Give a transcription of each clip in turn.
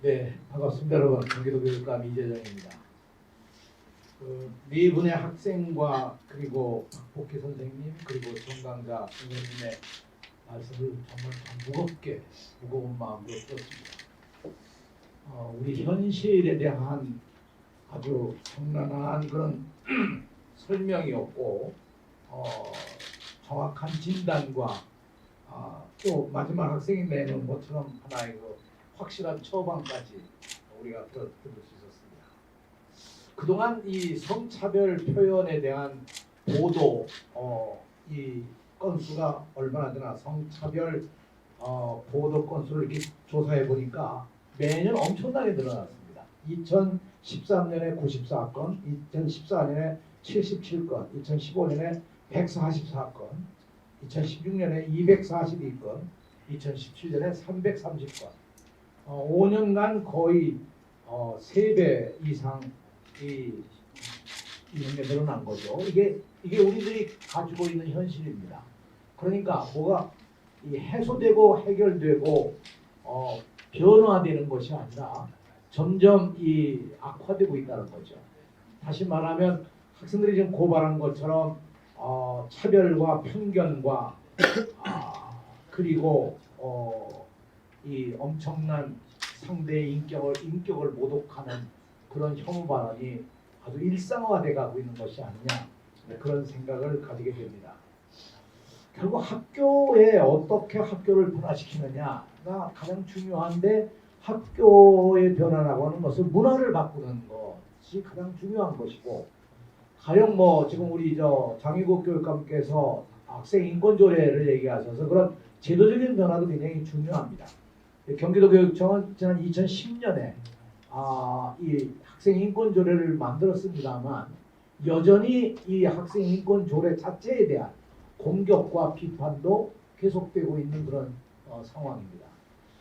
네, 반갑습니다, 여러분. 경기도 교육감 이재정입니다. 네 분의 학생과 그리고 박복희 선생님 그리고 정강자 선생님의 말씀을 정말 참 무거운 마음으로 들었습니다. 우리 현실에 대한 아주 적나라한 그런 설명이었고 정확한 진단과 또 마지막 학생이 내는 것처럼 하나의 확실한 처방까지 우리가 들을 수 있었습니다. 그동안 이 성차별 표현에 대한 보도 이 건수가 얼마나 되나 성차별 보도 건수를 이렇게 조사해 보니까 매년 엄청나게 늘어났습니다. 2013년에 94건, 2014년에 77건, 2015년에 144건, 2016년에 242건, 2017년에 330건. 5년간 거의 3배 이상 이런 게 늘어난 거죠. 이게 우리들이 가지고 있는 현실입니다. 그러니까 뭐가 해소되고 해결되고 변화되는 것이 아니라 점점 악화되고 있다는 거죠. 다시 말하면 학생들이 지금 고발한 것처럼 차별과 편견과 그리고 이 엄청난 상대의 인격을 모독하는 그런 혐오 발언이 아주 일상화돼 가고 있는 것이 아니냐, 그런 생각을 가지게 됩니다. 결국 학교에 어떻게 학교를 변화시키느냐가 가장 중요한데, 학교의 변화라고 하는 것은 문화를 바꾸는 것이 가장 중요한 것이고, 가령 지금 우리 장희국 교육감께서 학생 인권 조례를 얘기하셔서 그런 제도적인 변화도 굉장히 중요합니다. 경기도교육청은 지난 2010년에 이 학생 인권 조례를 만들었습니다만 여전히 이 학생 인권 조례 자체에 대한 공격과 비판도 계속되고 있는 그런 상황입니다.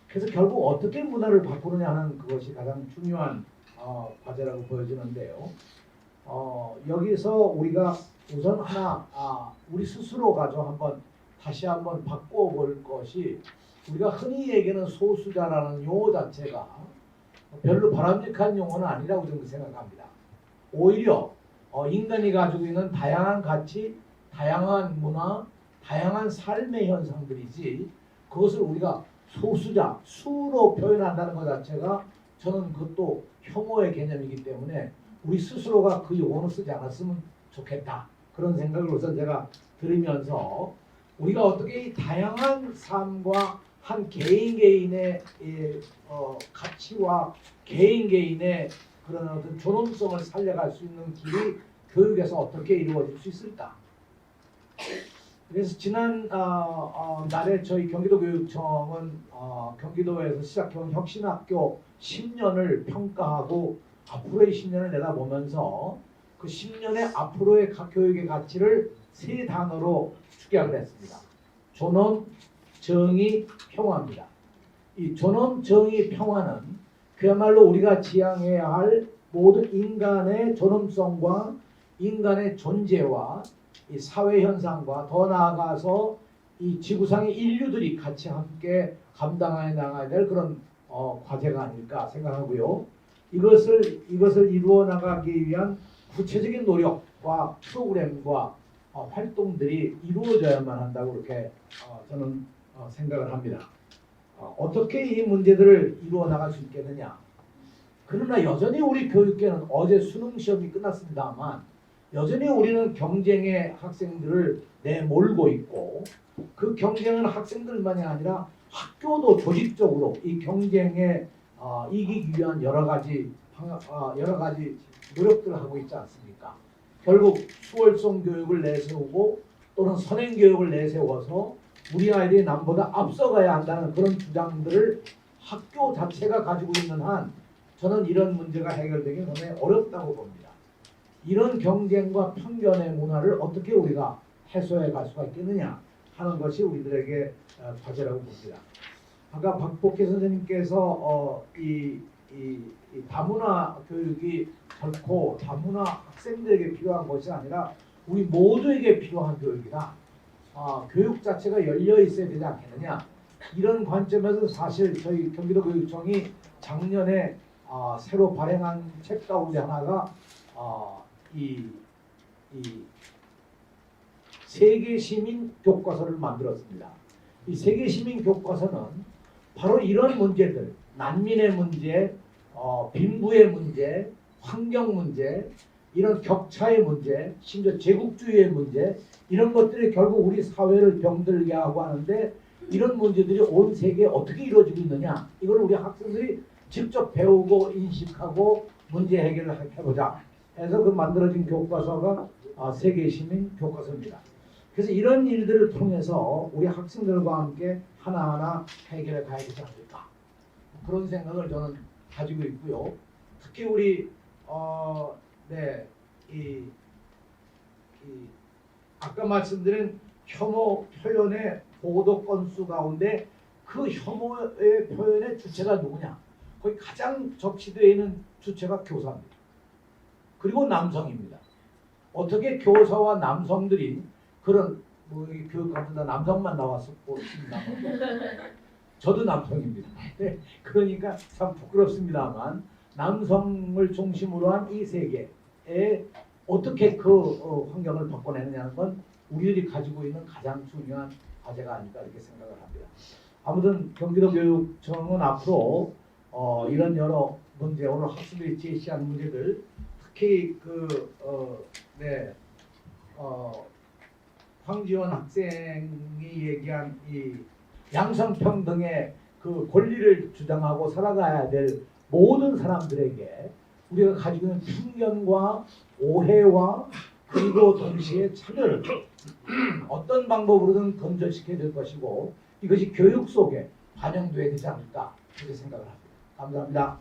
그래서 결국 어떻게 문화를 바꾸느냐 하는 그것이 가장 중요한 과제라고 보여지는데요. 여기서 우리가 우선 우리 스스로가 다시 한번 바꿔 볼 것이, 우리가 흔히 얘기하는 소수자라는 용어 자체가 별로 바람직한 용어는 아니라고 저는 생각합니다. 오히려 인간이 가지고 있는 다양한 가치, 다양한 문화, 다양한 삶의 현상들이지, 그것을 우리가 소수자, 수로 표현한다는 것 자체가 저는 그것도 혐오의 개념이기 때문에 우리 스스로가 그 용어를 쓰지 않았으면 좋겠다, 그런 생각을 우선 제가 들으면서, 우리가 어떻게 이 다양한 삶과 한 개인의 가치와 개인의 그런 어떤 존엄성을 살려갈 수 있는 길이 교육에서 어떻게 이루어질 수 있을까? 그래서 지난 날에 저희 경기도교육청은 경기도에서 시작해온 혁신학교 10년을 평가하고 앞으로의 10년을 내다보면서 그 10년의 앞으로의 교육의 가치를 3단어로 축약을 했습니다. 존엄, 정의, 평화입니다. 이 존엄, 정의, 평화는 그야말로 우리가 지향해야 할 모든 인간의 존엄성과 인간의 존재와 이 사회 현상과 더 나아가서 이 지구상의 인류들이 같이 함께 감당해 나가야 될 그런 과제가 아닐까 생각하고요. 이것을 이루어 나가기 위한 구체적인 노력과 프로그램과 활동들이 이루어져야만 한다고 그렇게 저는 생각을 합니다. 어떻게 이 문제들을 이루어 나갈 수 있겠느냐? 그러나 여전히 우리 교육계는 어제 수능 시험이 끝났습니다만 여전히 우리는 경쟁의 학생들을 내몰고 있고, 그 경쟁은 학생들만이 아니라 학교도 조직적으로 이 경쟁에 이기기 위한 여러 가지 노력들을 하고 있지 않습니까? 결국 수월성 교육을 내세우고 또는 선행 교육을 내세워서 우리 아이들이 남보다 앞서가야 한다는 그런 주장들을 학교 자체가 가지고 있는 한 저는 이런 문제가 해결되기 너무 어렵다고 봅니다. 이런 경쟁과 편견의 문화를 어떻게 우리가 해소해 갈 수가 있겠느냐 하는 것이 우리들에게 과제라고 봅니다. 아까 박복희 선생님께서 이 다문화 교육이 결코 다문화 학생들에게 필요한 것이 아니라 우리 모두에게 필요한 교육이다. 교육 자체가 열려 있어야 되지 않겠느냐. 이런 관점에서 사실 저희 경기도교육청이 작년에 새로 발행한 책 가운데 하나가 이 세계 시민 교과서를 만들었습니다. 이 세계 시민 교과서는 바로 이런 문제들, 난민의 문제, 빈부의 문제, 환경 문제, 이런 격차의 문제, 심지어 제국주의의 문제, 이런 것들이 결국 우리 사회를 병들게 하고 하는데, 이런 문제들이 온 세계에 어떻게 이루어지고 있느냐, 이걸 우리 학생들이 직접 배우고 인식하고 문제 해결을 해보자 해서 그 만들어진 교과서가 세계 시민 교과서입니다. 그래서 이런 일들을 통해서 우리 학생들과 함께 하나하나 해결해 가야 되지 않을까, 그런 생각을 저는 가지고 있고요. 특히 우리 아까 말씀드린 혐오 표현의 보도 건수 가운데 그 혐오의 표현의 주체가 누구냐? 거의 가장 적시되어 있는 주체가 교사입니다. 그리고 남성입니다. 어떻게 교사와 남성들이 그런 교육 같은 데 남성만 나왔었고 저도 남성입니다. 그러니까 참 부끄럽습니다만 남성을 중심으로 한 이 세계에 어떻게 그 환경을 바꿔내느냐는 건 우리들이 가지고 있는 가장 중요한 과제가 아닐까 이렇게 생각을 합니다. 아무튼 경기도교육청은 앞으로 이런 여러 문제, 오늘 학생들이 제시한 문제들, 특히 황지원 학생이 얘기한 이 양성평등의 그 권리를 주장하고 살아가야 될 모든 사람들에게 우리가 가지고 있는 편견과 오해와 그리고 동시에 차별을 어떤 방법으로든 건절시켜야 될 것이고, 이것이 교육 속에 반영돼야 되지 않을까 이렇게 생각을 합니다. 감사합니다.